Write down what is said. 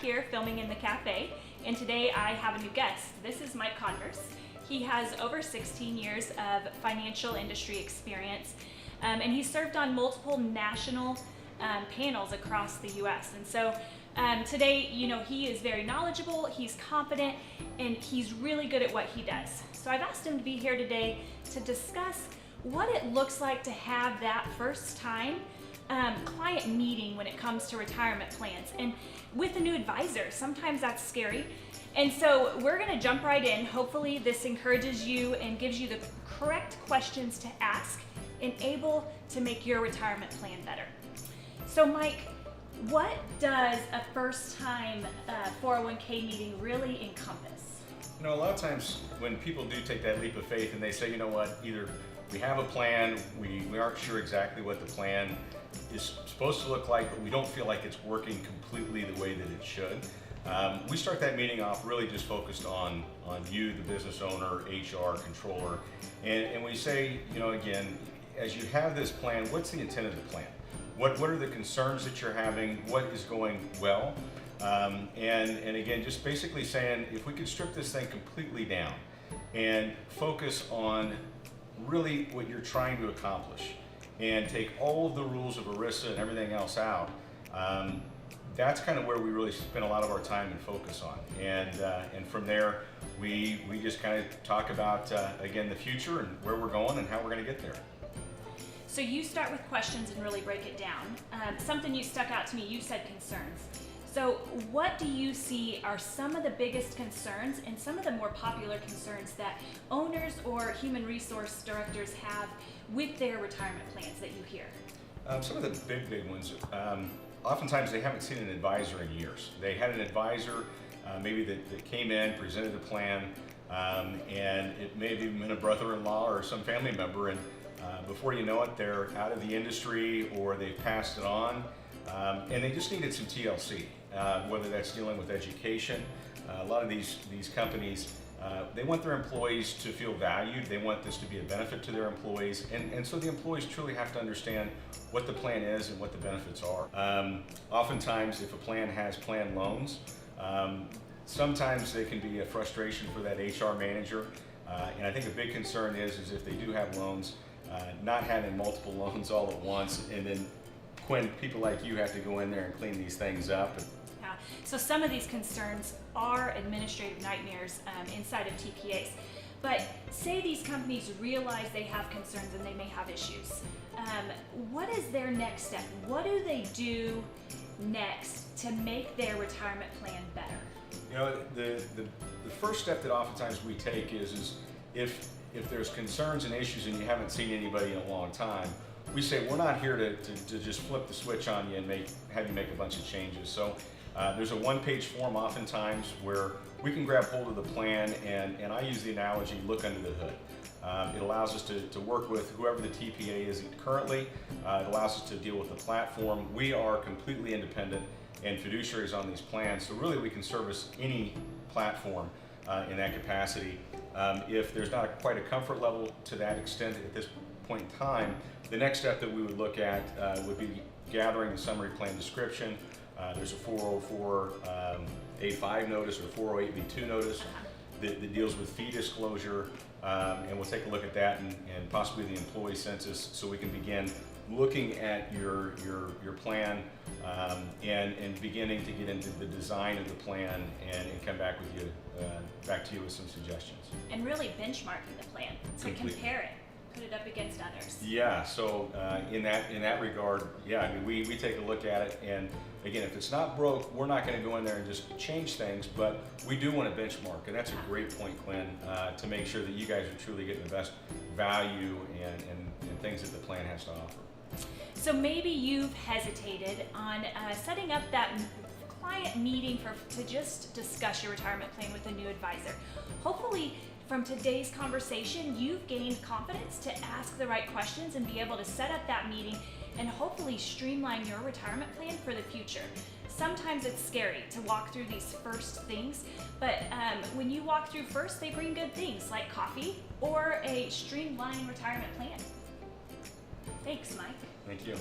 here filming in the cafe, and today I have a new guest. This is Mike Converse. He has over 16 years of financial industry experience, and he's served on multiple national panels across the U.S. And so today, he is very knowledgeable, he's confident, and he's really good at what he does. So I've asked him to be here today to discuss what it looks like to have that first time client meeting when it comes to retirement plans. And with a new advisor, sometimes that's scary. And so we're gonna jump right in. Hopefully this encourages you and gives you the correct questions to ask and able to make your retirement plan better. So Mike, what does a first time 401k meeting really encompass? A lot of times when people do take that leap of faith and they say, you know what, either we have a plan, we aren't sure exactly what the plan is supposed to look like, but we don't feel like it's working completely the way that it should. We start that meeting off really just focused on you, the business owner, HR, controller, and we say, again, as you have this plan, what's the intent of the plan? What are the concerns that you're having? What is going well? And again, just basically saying, if we could strip this thing completely down and focus on really what you're trying to accomplish and take all of the rules of ERISA and everything else out, that's kind of where we really spend a lot of our time and focus on. And from there, we just kind of talk about, again, the future and where we're going and how we're going to get there. So you start with questions and really break it down. Something you stuck out to me, you said concerns. So what do you see are some of the biggest concerns and some of the more popular concerns that owners or human resource directors have with their retirement plans that you hear? Some of the big ones, oftentimes they haven't seen an advisor in years. They had an advisor maybe that came in, presented a plan, and it may have even been a brother-in-law or some family member, and before you know it, they're out of the industry or they've passed it on, and they just needed some TLC, whether that's dealing with education. A lot of these companies, they want their employees to feel valued. They want this to be a benefit to their employees, and so the employees truly have to understand what the plan is and what the benefits are. Oftentimes, if a plan has plan loans, sometimes they can be a frustration for that HR manager, and I think a big concern is if they do have loans, not having multiple loans all at once, and then Quinn, people like you have to go in there and clean these things up. Yeah. So some of these concerns are administrative nightmares inside of TPAs. But say these companies realize they have concerns and they may have issues. What is their next step? What do they do next to make their retirement plan better? The first step that oftentimes we take is if there's concerns and issues and you haven't seen anybody in a long time, we say we're not here to just flip the switch on you and have you make a bunch of changes. So there's a one-page form oftentimes where we can grab hold of the plan, and I use the analogy, look under the hood. It allows us to work with whoever the TPA is currently. It allows us to deal with the platform. We are completely independent and fiduciaries on these plans, so really we can service any platform in that capacity. If there's not quite a comfort level to that extent at this point in time, the next step that we would look at would be gathering the summary plan description. There's a 404A5 notice or 408B2 notice that deals with fee disclosure, and we'll take a look at that and possibly the employee census, so we can begin looking at your plan and beginning to get into the design of the plan and come back to you with some suggestions. And really benchmarking the plan to compare it, put it up against others. Yeah. So in that regard, yeah, I mean we take a look at it, and again, if it's not broke, we're not going to go in there and just change things, but we do want to benchmark, and that's a great point, Quinn, to make sure that you guys are truly getting the best value and things that the plan has to offer. So maybe you've hesitated on setting up that client meeting to just discuss your retirement plan with a new advisor. Hopefully, from today's conversation, you've gained confidence to ask the right questions and be able to set up that meeting and hopefully streamline your retirement plan for the future. Sometimes it's scary to walk through these first things, but when you walk through first, they bring good things like coffee or a streamlined retirement plan. Thanks, Mike. Thank you.